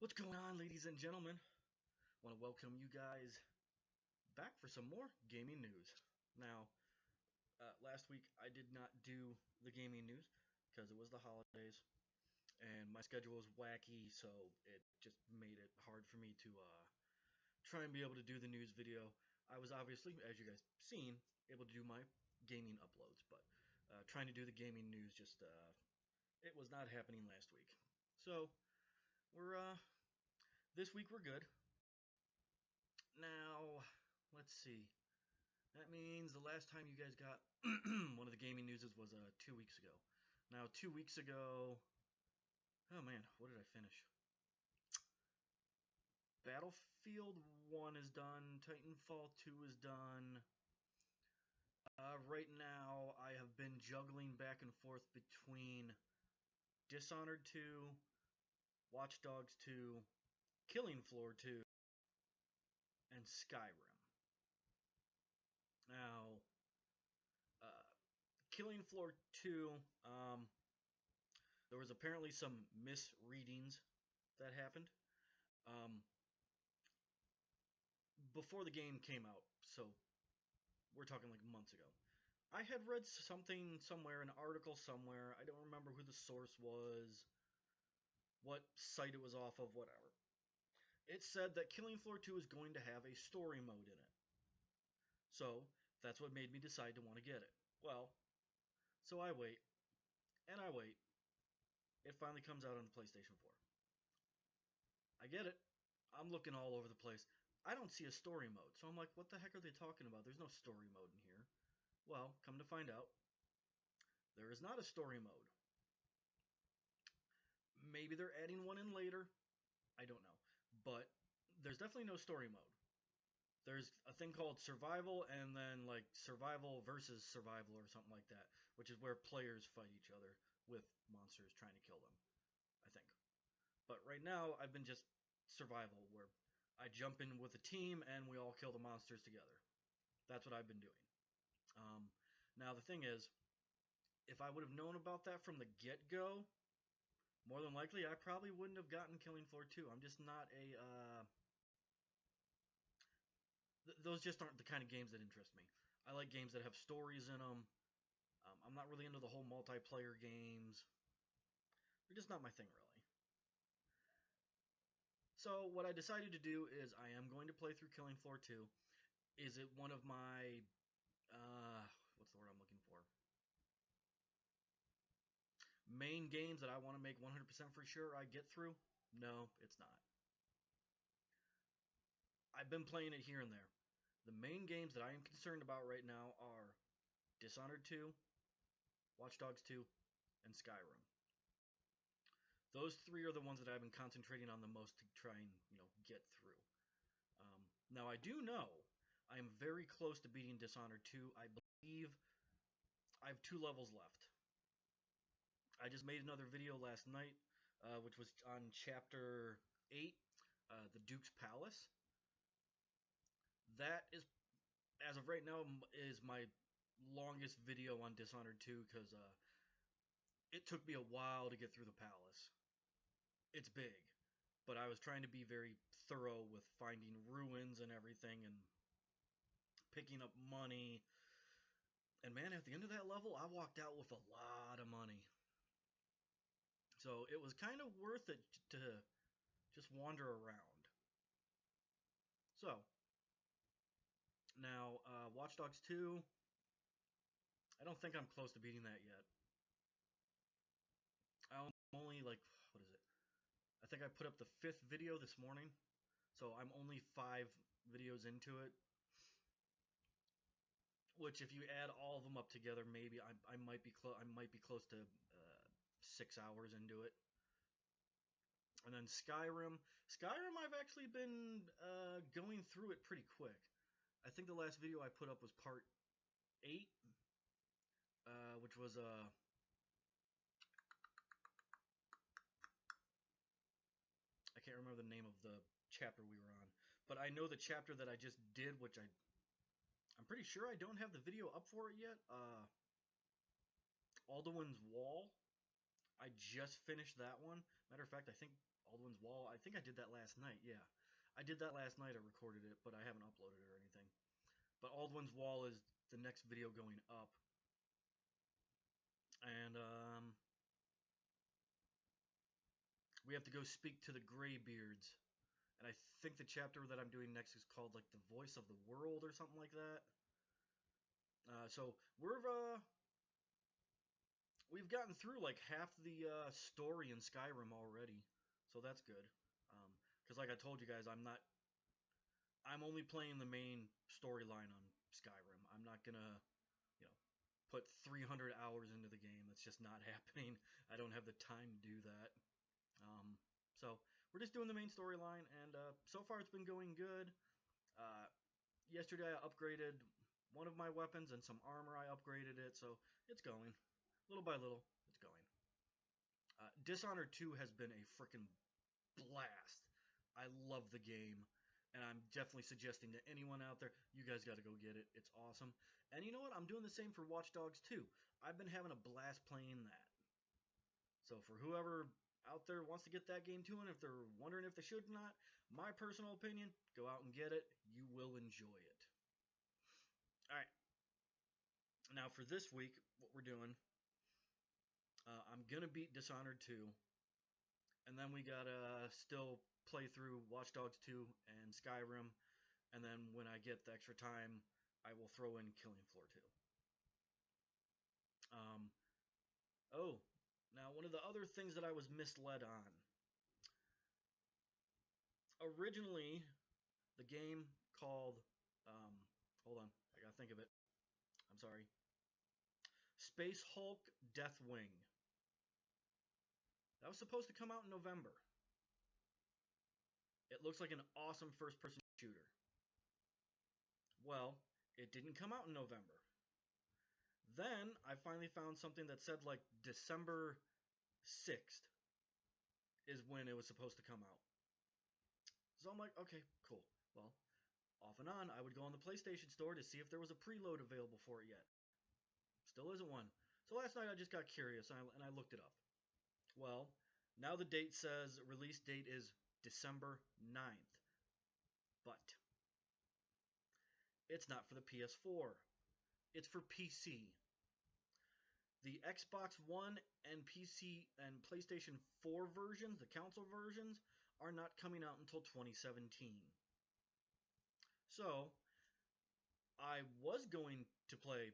What's going on, ladies and gentlemen? I want to welcome you guys back for some more gaming news. Now, last week I did not do the gaming news because it was the holidays and my schedule was wacky, so it just made it hard for me to try and be able to do the news video. I was obviously, as you guys seen, able to do my gaming uploads, but trying to do the gaming news just it was not happening last week. So we're this week we're good. Now, let's see. That means the last time you guys got one of the gaming newses was 2 weeks ago. Now, 2 weeks ago, oh man, what did I finish? Battlefield 1 is done. Titanfall 2 is done. Right now, I have been juggling back and forth between Dishonored 2, Watch Dogs 2, Killing Floor 2, and Skyrim. Now, uh, Killing Floor 2, there was apparently some misreadings that happened before the game came out, so we're talking like months ago. I had read something somewhere, an article somewhere, I don't remember who the source was, what site it was off of, whatever. It said that Killing Floor 2 is going to have a story mode in it. So, that's what made me decide to want to get it. Well, so I wait, and I wait. It finally comes out on the PlayStation 4. I get it. I'm looking all over the place. I don't see a story mode. So I'm like, what the heck are they talking about? There's no story mode in here. Well, come to find out, there is not a story mode. Maybe they're adding one in later. I don't know. But there's definitely no story mode. There's a thing called survival and then like survival versus survival or something like that, which is where players fight each other with monsters trying to kill them, I think. But right now, I've been just survival, where I jump in with a team and we all kill the monsters together. That's what I've been doing. Now, the thing is, if I would have known about that from the get-go, more than likely, I probably wouldn't have gotten Killing Floor 2. I'm just not a... those just aren't the kind of games that interest me. I like games that have stories in them. I'm not really into the whole multiplayer games. They're just not my thing, really. So what I decided to do is I am going to play through Killing Floor 2. Is it one of my... what's the word I'm looking for? Main games that I want to make 100% for sure I get through? No, it's not. I've been playing it here and there. The main games that I am concerned about right now are Dishonored 2, Watch Dogs 2, and Skyrim. Those three are the ones that I've been concentrating on the most to try and, get through. Now, I do know I am very close to beating Dishonored 2. I believe I have 2 levels left. I just made another video last night, which was on Chapter 8, the Duke's Palace. That is, as of right now, is my longest video on Dishonored 2, because it took me a while to get through the palace. It's big, but I was trying to be very thorough with finding ruins and everything, and picking up money. And man, at the end of that level, I walked out with a lot of money. So it was kind of worth it to just wander around. So, now, Watch Dogs 2, I don't think I'm close to beating that yet. I'm only like, what is it? I think I put up the 5th video this morning, so I'm only 5 videos into it. Which, if you add all of them up together, maybe I might be close to 6 hours into it. And then Skyrim, I've actually been going through it pretty quick. I think the last video I put up was part 8, which was I can't remember the name of the chapter we were on, but I know the chapter that I just did, which I'm pretty sure I don't have the video up for it yet. Alduin's Wall. I just finished that one. Matter of fact, I think Aldwin's Wall, I think I did that last night, yeah. I did that last night, I recorded it, but I haven't uploaded it or anything. But Aldwin's Wall is the next video going up. And, we have to go speak to the Greybeards. And I think the chapter that I'm doing next is called, like, The Voice of the World or something like that. So, we've gotten through, like, half the, story in Skyrim already. So that's good. Because like I told you guys, I'm only playing the main storyline on Skyrim. I'm not gonna, you know, put 300 hours into the game. That's just not happening. I don't have the time to do that. So we're just doing the main storyline, and so far it's been going good. Yesterday I upgraded one of my weapons and some armor. I upgraded it, so it's going. Little by little, it's going. Dishonored 2 has been a freaking blast. I love the game, and I'm definitely suggesting to anyone out there, you guys got to go get it. It's awesome. And you know what? I'm doing the same for Watch Dogs 2. I've been having a blast playing that. So for whoever out there wants to get that game too, and if they're wondering if they should or not, my personal opinion, go out and get it. You will enjoy it. All right. Now for this week, what we're doing, I'm going to beat Dishonored 2. And then we got to still play through Watch Dogs 2 and Skyrim. And then when I get the extra time, I will throw in Killing Floor 2. Oh, now one of the other things that I was misled on. Originally, the game called, hold on, I gotta think of it. I'm sorry. Space Hulk Deathwing. That was supposed to come out in November. It looks like an awesome first-person shooter. Well, it didn't come out in November. Then I finally found something that said like December 6th is when it was supposed to come out. So I'm like, okay, cool. Well, off and on, I would go on the PlayStation Store to see if there was a preload available for it yet. Still isn't one. So last night I just got curious and I looked it up. Well, now the date says release date is December 9th. But it's not for the PS4. It's for PC. The Xbox One and PC and PlayStation 4 versions, the console versions, are not coming out until 2017. So, I was going to play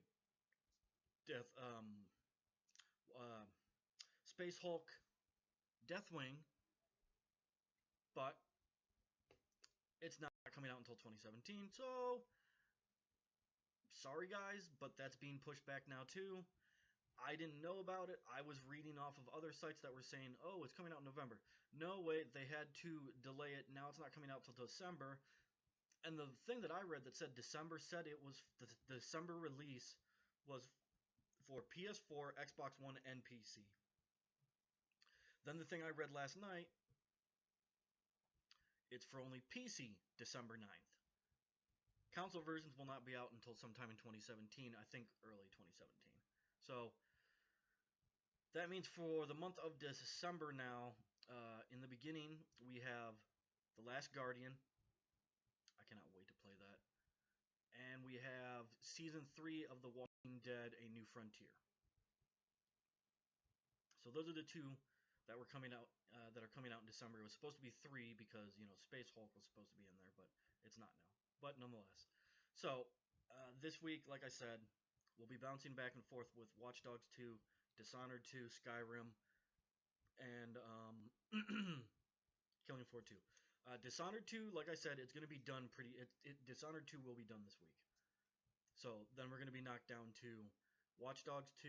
Space Hulk Deathwing, but it's not coming out until 2017. So, sorry guys, but that's being pushed back now too. I didn't know about it. I was reading off of other sites that were saying, oh, it's coming out in November. No, wait, they had to delay it. Now it's not coming out till December. And the thing that I read that said December said it was the December release was for PS4, Xbox One, and PC. Then the thing I read last night, it's for only PC December 9th. Console versions will not be out until sometime in 2017, I think early 2017. So that means for the month of December now, in the beginning, we have The Last Guardian. I cannot wait to play that. And we have Season 3 of The Walking Dead, A New Frontier. So those are the two that were coming out, that are coming out in December. It was supposed to be 3 because, you know, Space Hulk was supposed to be in there, but it's not now. But nonetheless. So, this week, like I said, we'll be bouncing back and forth with Watch Dogs 2, Dishonored 2, Skyrim, and Killing Floor 2. Dishonored 2, like I said, it's going to be done Dishonored 2 will be done this week. So then we're going to be knocked down to Watch Dogs 2,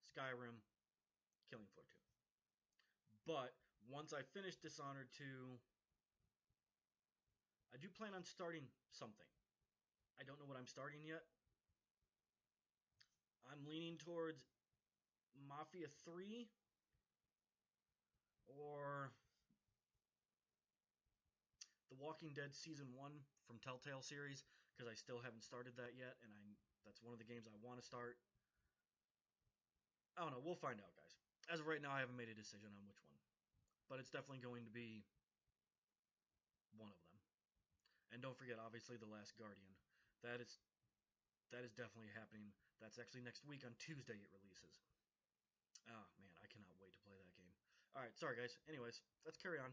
Skyrim, Killing Floor 2. But once I finish Dishonored 2, I do plan on starting something. I don't know what I'm starting yet. I'm leaning towards Mafia 3 or The Walking Dead Season 1 from Telltale series, because I still haven't started that yet, and that's one of the games I want to start. I don't know, we'll find out, guys. As of right now, I haven't made a decision on which one, but it's definitely going to be one of them. And don't forget, obviously, The Last Guardian. That is that is definitely happening. That's actually next week on Tuesday it releases. Oh man, I cannot wait to play that game. All right, sorry guys. Anyways, let's carry on.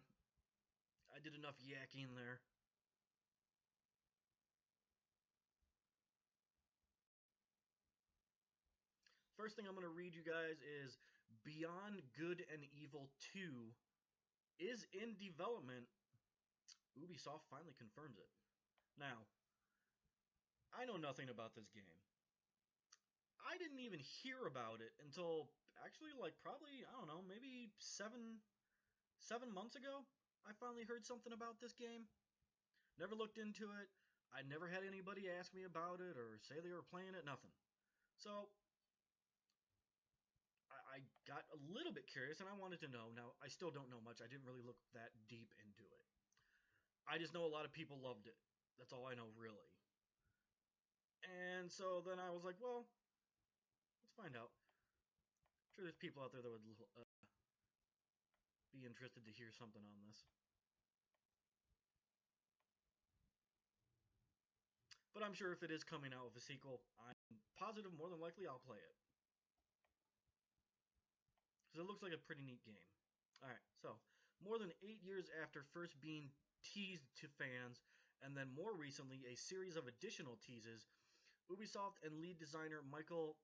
I did enough yakking there. First thing I'm going to read you guys is Beyond Good and Evil 2 is in development. Ubisoft finally confirms it. Now, I know nothing about this game. I didn't even hear about it until actually like probably I don't know, maybe 7 months ago. I finally heard something about this game. Never looked into it. I never had anybody ask me about it or say they were playing it, nothing. So I got a little bit curious and I wanted to know. Now, I still don't know much. I didn't really look that deep into it. I just know a lot of people loved it. That's all I know, really. And so then I was like, well, let's find out. I'm sure there's people out there that would be interested to hear something on this. But I'm sure if it is coming out with a sequel, I'm positive more than likely I'll play it. Because it looks like a pretty neat game. Alright, so more than 8 years after first being teased to fans, and then more recently a series of additional teases, Ubisoft and lead designer Michael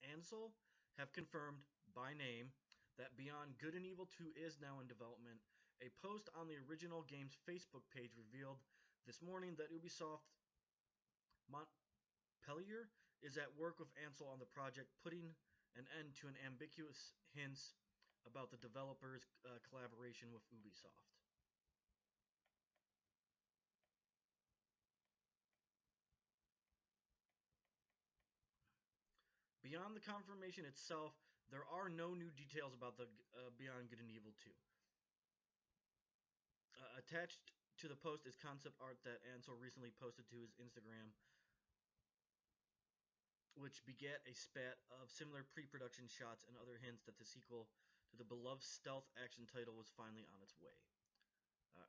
Ansel have confirmed by name that Beyond Good and Evil 2 is now in development. A post on the original game's Facebook page revealed this morning that Ubisoft Montpellier is at work with Ansel on the project, putting an end to an ambiguous hints about the developers' collaboration with Ubisoft. Beyond the confirmation itself, there are no new details about the Beyond Good and Evil 2. Attached to the post is concept art that Ansel recently posted to his Instagram, which begat a spat of similar pre-production shots and other hints that the sequel to the beloved stealth action title was finally on its way.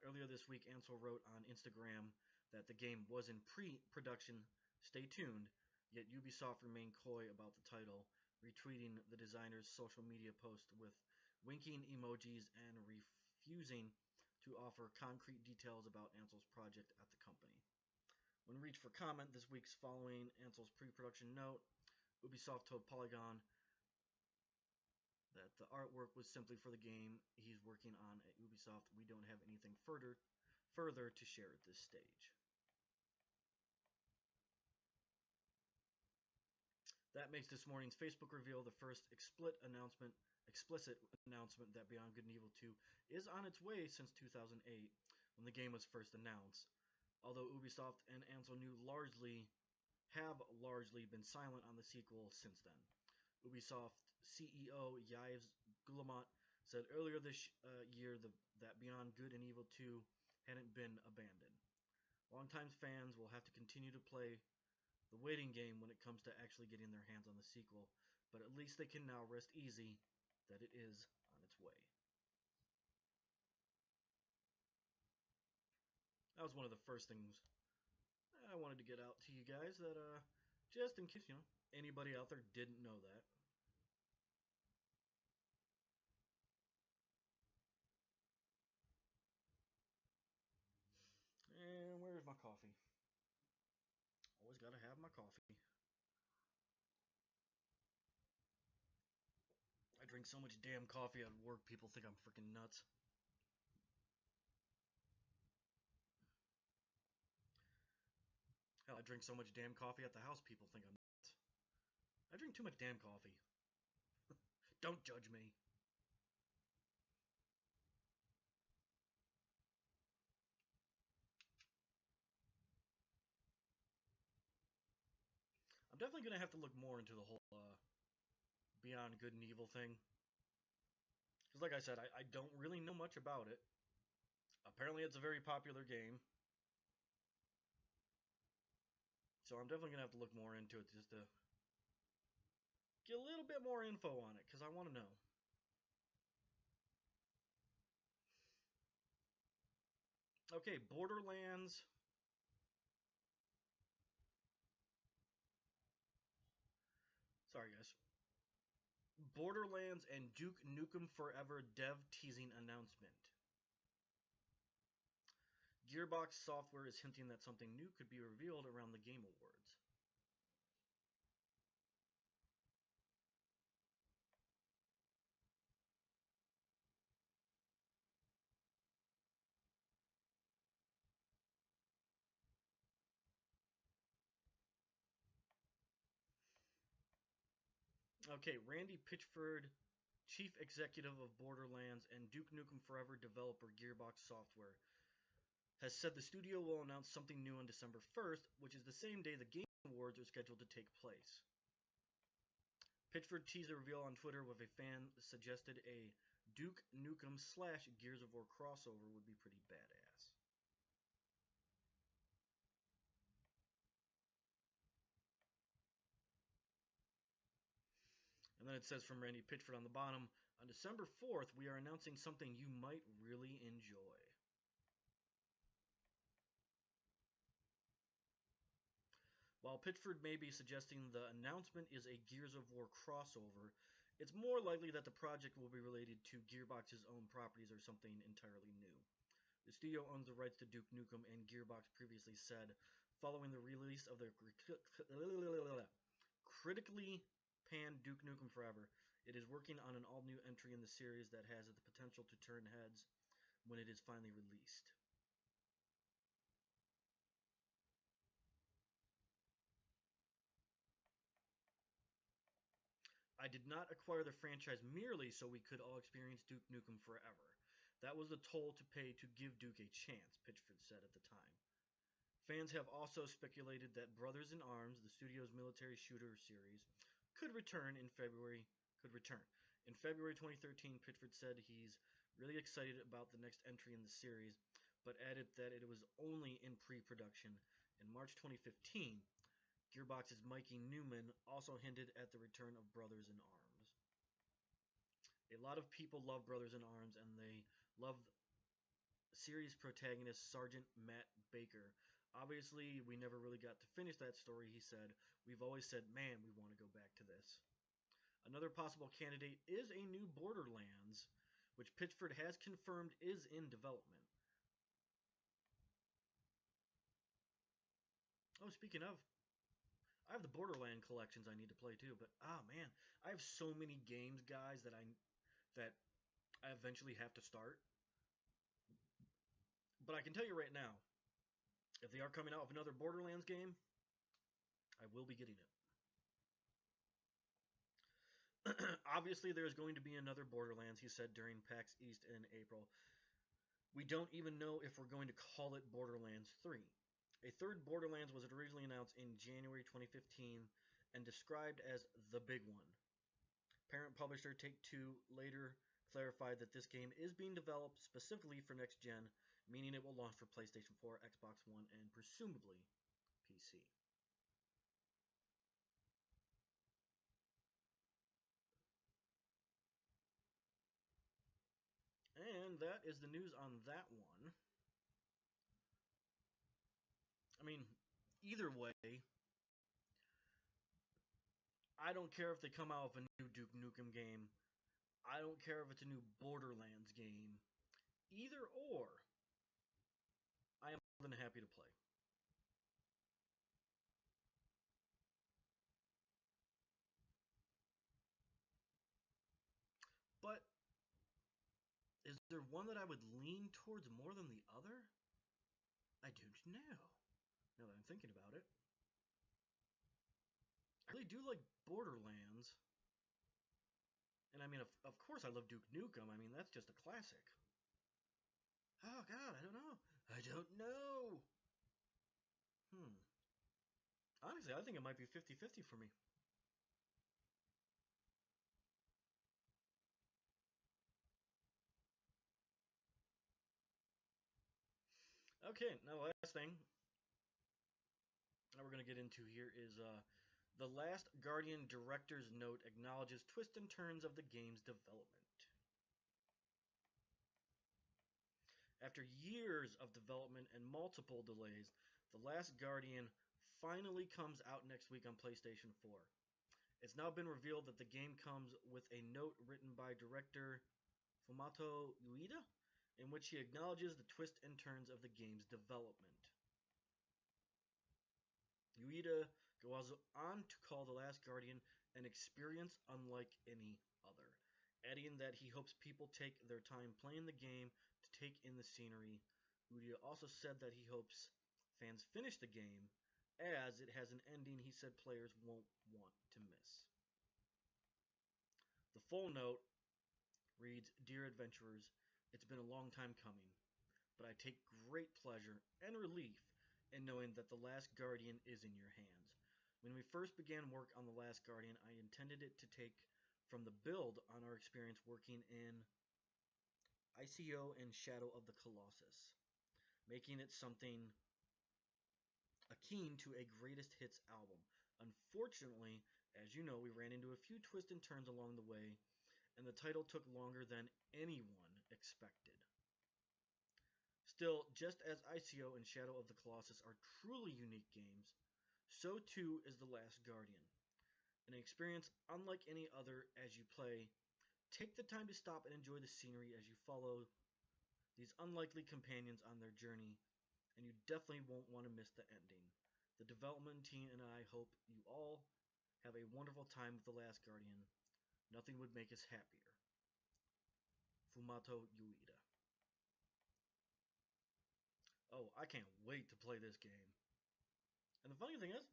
Earlier this week, Ansel wrote on Instagram that the game was in pre-production, stay tuned, yet Ubisoft remained coy about the title, retweeting the designer's social media post with winking emojis and refusing to offer concrete details about Ansel's project at the company. When reached for comment this week's following Ansel's pre-production note, Ubisoft told Polygon that the artwork was simply for the game he's working on at Ubisoft. We don't have anything further to share at this stage. That makes this morning's Facebook reveal the first explicit announcement that Beyond Good and Evil 2 is on its way since 2008, when the game was first announced. Although Ubisoft and Ansel have largely been silent on the sequel since then. Ubisoft CEO Yves Guillemot said earlier this year that Beyond Good and Evil 2 hadn't been abandoned. Longtime fans will have to continue to play the waiting game when it comes to actually getting their hands on the sequel, but at least they can now rest easy that it is on its way. That was one of the first things I wanted to get out to you guys, that just in case, anybody out there didn't know that. And where's my coffee? Always gotta have my coffee. I drink so much damn coffee at work, people think I'm freaking nuts. Hell, I drink so much damn coffee at the house, people think I'm nuts. I drink too much damn coffee. Don't judge me. I'm definitely gonna have to look more into the whole Beyond Good and Evil thing. Because, like I said, I don't really know much about it. Apparently, it's a very popular game. So I'm definitely gonna have to look more into it just to get a little bit more info on it, because I want to know. Okay, Borderlands. Sorry, guys. Borderlands and Duke Nukem Forever dev teasing announcement. Gearbox Software is hinting that something new could be revealed around the Game Awards. Okay, Randy Pitchford, chief executive of Borderlands and Duke Nukem Forever developer Gearbox Software, has said the studio will announce something new on December 1st, which is the same day the Game Awards are scheduled to take place. Pitchford teased a reveal on Twitter with a fan suggested a Duke Nukem slash Gears of War crossover would be pretty badass. And then it says from Randy Pitchford on the bottom, on December 4th, we are announcing something you might really enjoy. While Pitchford may be suggesting the announcement is a Gears of War crossover, it's more likely that the project will be related to Gearbox's own properties or something entirely new. The studio owns the rights to Duke Nukem, and Gearbox previously said, following the release of their critically panned Duke Nukem Forever, it is working on an all-new entry in the series that has the potential to turn heads when it is finally released. I did not acquire the franchise merely so we could all experience Duke Nukem Forever. That was the toll to pay to give Duke a chance, Pitchford said at the time. Fans have also speculated that Brothers in Arms, the studio's military shooter series, could return in February. In February 2013, Pitchford said he's really excited about the next entry in the series, but added that it was only in pre-production. In March 2015, Gearbox's Mikey Newman also hinted at the return of Brothers in Arms. A lot of people love Brothers in Arms, and they love series protagonist Sergeant Matt Baker. Obviously, we never really got to finish that story, he said. We've always said, man, we want to go back to this. Another possible candidate is a new Borderlands, which Pitchford has confirmed is in development. Oh, speaking of, I have the Borderland collections I need to play too, but man, I have so many games, guys, that I eventually have to start. But I can tell you right now, if they are coming out with another Borderlands game, I will be getting it. Obviously, there's going to be another Borderlands, he said during PAX East in April. We don't even know if we're going to call it Borderlands 3. A third Borderlands was originally announced in January 2015 and described as the big one. Parent publisher Take-Two later clarified that this game is being developed specifically for next gen, meaning it will launch for PlayStation 4, Xbox One, and presumably PC. And that is the news on that one. I mean, either way, I don't care if they come out with a new Duke Nukem game. I don't care if it's a new Borderlands game. Either or, I am more than happy to play. But is there one that I would lean towards more than the other? I don't know. Now that I'm thinking about it, I really do like Borderlands. And I mean, of course, I love Duke Nukem. I mean, that's just a classic. Oh, God, I don't know. I don't know. Hmm. Honestly, I think it might be 50-50 for me. Okay, now the last thing that we're going to get into here is the Last Guardian director's note acknowledges twists and turns of the game's development. After years of development and multiple delays, The Last Guardian finally comes out next week on PlayStation 4. It's now been revealed that the game comes with a note written by director Fumato Ueda, in which he acknowledges the twists and turns of the game's development. Ueda goes on to call The Last Guardian an experience unlike any other, adding that he hopes people take their time playing the game to take in the scenery. Ueda also said that he hopes fans finish the game, as it has an ending he said players won't want to miss. The full note reads, "Dear adventurers, it's been a long time coming, but I take great pleasure and relief in knowing that The Last Guardian is in your hands. When we first began work on The Last Guardian, I intended it to take from the build on our experience working in ICO and Shadow of the Colossus, making it something akin to a greatest hits album. Unfortunately, as you know, we ran into a few twists and turns along the way, and the title took longer than anyone expected. Still, just as ICO and Shadow of the Colossus are truly unique games, so too is The Last Guardian. An experience unlike any other as you play. Take the time to stop and enjoy the scenery as you follow these unlikely companions on their journey, and you definitely won't want to miss the ending. The development team and I hope you all have a wonderful time with The Last Guardian. Nothing would make us happier. Fumato Ueda." Oh, I can't wait to play this game. And the funny thing is,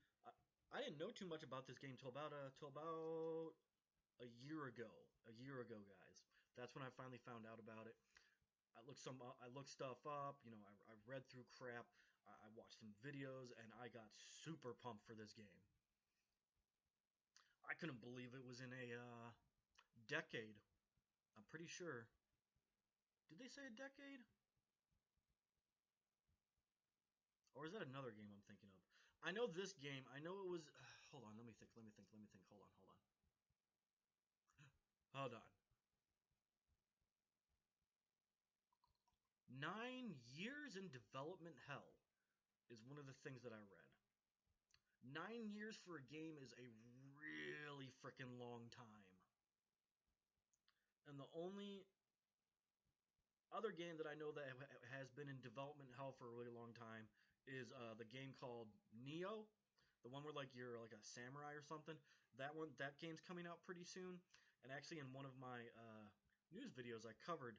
I didn't know too much about this game till about a year ago. A year ago, guys. That's when I finally found out about it. I looked stuff up. You know, I read through crap. I watched some videos, and I got super pumped for this game. I couldn't believe it was in a decade. I'm pretty sure. Did they say a decade? Or is that another game I'm thinking of? I know this game. I know it was. Hold on. Let me think. Hold on. Hold on. 9 years in development hell is one of the things that I read. 9 years for a game is a really freaking long time. And the only other game that I know that has been in development hell for a really long time is the game called Neo, the one where like you're like a samurai or something. That game's coming out pretty soon. And actually, in one of my news videos, I covered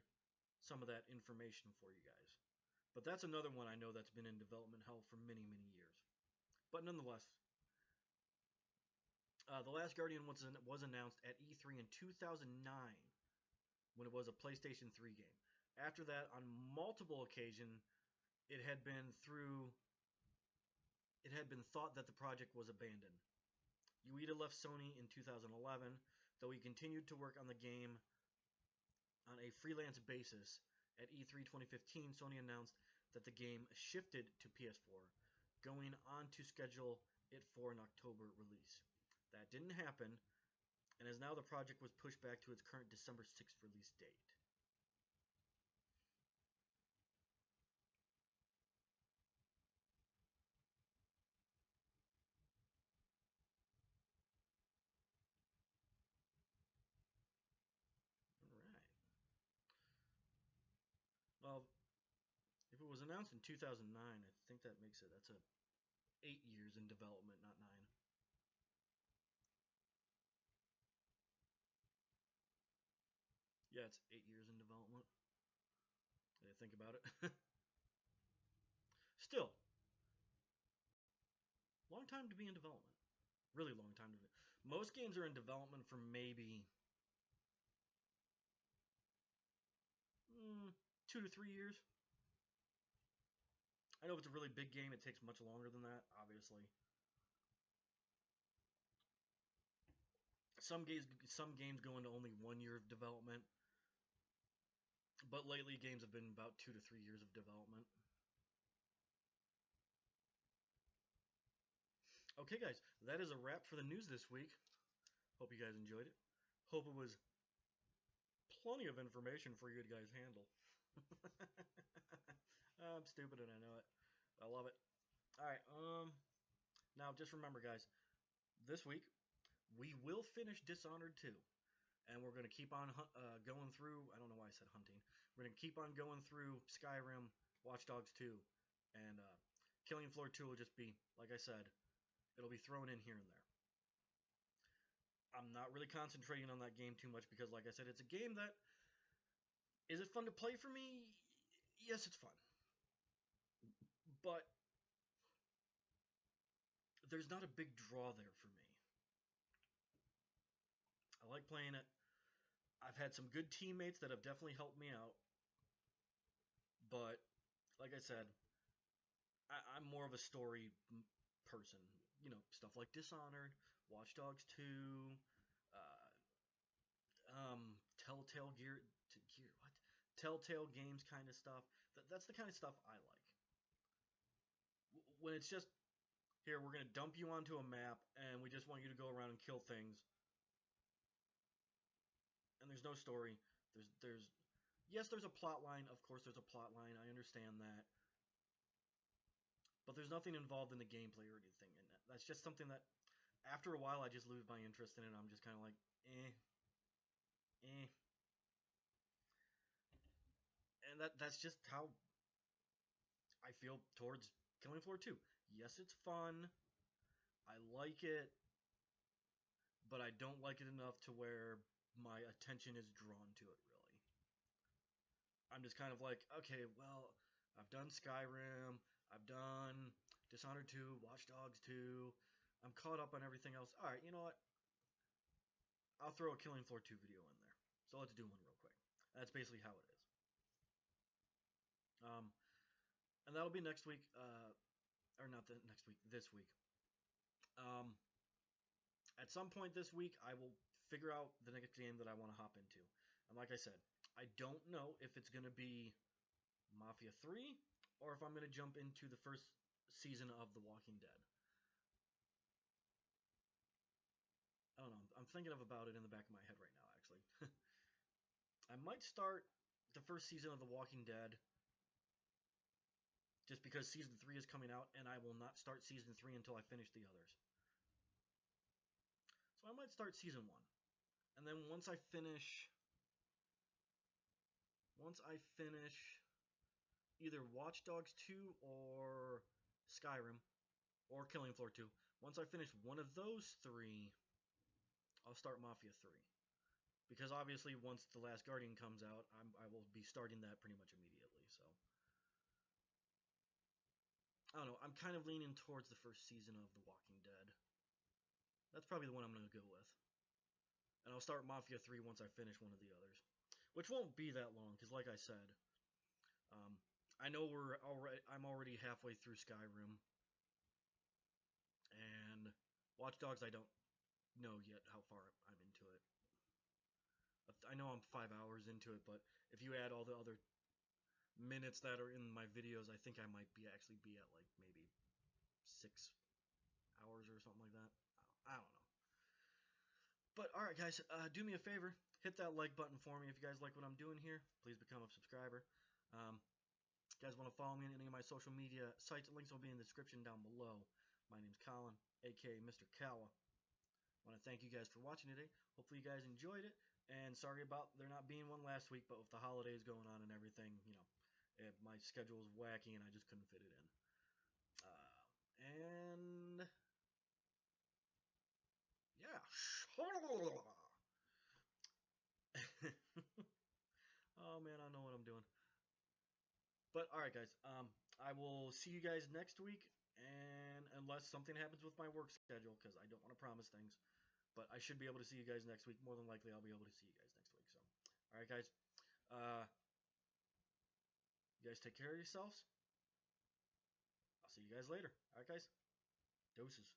some of that information for you guys. But that's another one I know that's been in development hell for many, many years. But nonetheless, The Last Guardian was announced at E3 in 2009 when it was a PlayStation 3 game. After that, on multiple occasions, it had been thought that the project was abandoned. Ueda left Sony in 2011, though he continued to work on the game on a freelance basis. At E3 2015, Sony announced that the game shifted to PS4, going on to schedule it for an October release. That didn't happen, and as now the project was pushed back to its current December 6th release date. Alright. Well, if it was announced in 2009, I think that makes it, that's 8 years in development, not 9. Yeah, it's 8 years in development. I didn't think about it. Still, long time to be in development. Really long time to be. Most games are in development for maybe 2 to 3 years. I know if it's a really big game, it takes much longer than that, obviously. Some games go into only 1 year of development, but lately games have been about 2 to 3 years of development. Okay, guys, that is a wrap for the news this week. Hope you guys enjoyed it. Hope it was plenty of information for you guys to handle. I'm stupid and I know it. I love it. All right. Now just remember, guys. This week we will finish Dishonored 2, and we're gonna keep on going through. I don't know why I said hunting. We're gonna keep on going through Skyrim, Watch Dogs 2, and Killing Floor 2 will just be, like I said, it'll be thrown in here and there. I'm not really concentrating on that game too much because, like I said, it's a game that is it fun to play for me? Yes, it's fun, but there's not a big draw there for me. I like playing it. I've had some good teammates that have definitely helped me out, but like I said, I'm more of a story person. You know, stuff like Dishonored, Watch Dogs 2, Telltale Gear what? Telltale Games kind of stuff. That's the kind of stuff I like. When it's just here, we're gonna dump you onto a map, and we just want you to go around and kill things, and there's no story. There's yes, there's a plot line. Of course, there's a plot line. I understand that, but there's nothing involved in the gameplay or anything. And that's just something that, after a while, I just lose my interest in it. I'm just kind of like, eh. And that's just how I feel towards Killing Floor 2. Yes, it's fun. I like it, but I don't like it enough to where my attention is drawn to it, really. I'm just kind of like, okay, well, I've done Skyrim, I've done Dishonored 2, Watch Dogs 2, I'm caught up on everything else. Alright, you know what? I'll throw a Killing Floor 2 video in there. So let's do one real quick. That's basically how it is. And that'll be next week, or not the next week, this week. At some point this week, I will figure out the next game that I want to hop into. And like I said, I don't know if it's going to be Mafia 3 or if I'm going to jump into the first season of The Walking Dead. I don't know. I'm thinking about it in the back of my head right now, actually. I might start the first season of The Walking Dead just because season 3 is coming out, and I will not start season 3 until I finish the others. So I might start season 1. And then once I finish either Watch Dogs 2 or Skyrim or Killing Floor 2, once I finish one of those three, I'll start Mafia 3. Because obviously once The Last Guardian comes out, I will be starting that pretty much immediately. So I don't know. I'm kind of leaning towards the first season of The Walking Dead. That's probably the one I'm going to go with. And I'll start Mafia 3 once I finish one of the others. Which won't be that long, because like I said, I know I'm already halfway through Skyrim. And Watch Dogs, I don't know yet how far I'm into it. I know I'm 5 hours into it, but if you add all the other minutes that are in my videos, I think I might actually be at like maybe 6 hours or something like that. I don't know. But alright guys, do me a favor, hit that like button for me if you guys like what I'm doing here. Please become a subscriber. If you guys want to follow me on any of my social media sites, links will be in the description down below. My name's Colin, aka Mr. Cowa. I want to thank you guys for watching today. Hopefully you guys enjoyed it. And sorry about there not being one last week, but with the holidays going on and everything, you know, my schedule was wacky and I just couldn't fit it in. And yeah. Oh man, I know what I'm doing. But alright guys, I will see you guys next week, and unless something happens with my work schedule, because I don't want to promise things, but I should be able to see you guys next week. More than likely, I'll be able to see you guys next week. So, alright guys, you guys take care of yourselves. I'll see you guys later. Alright guys, doses.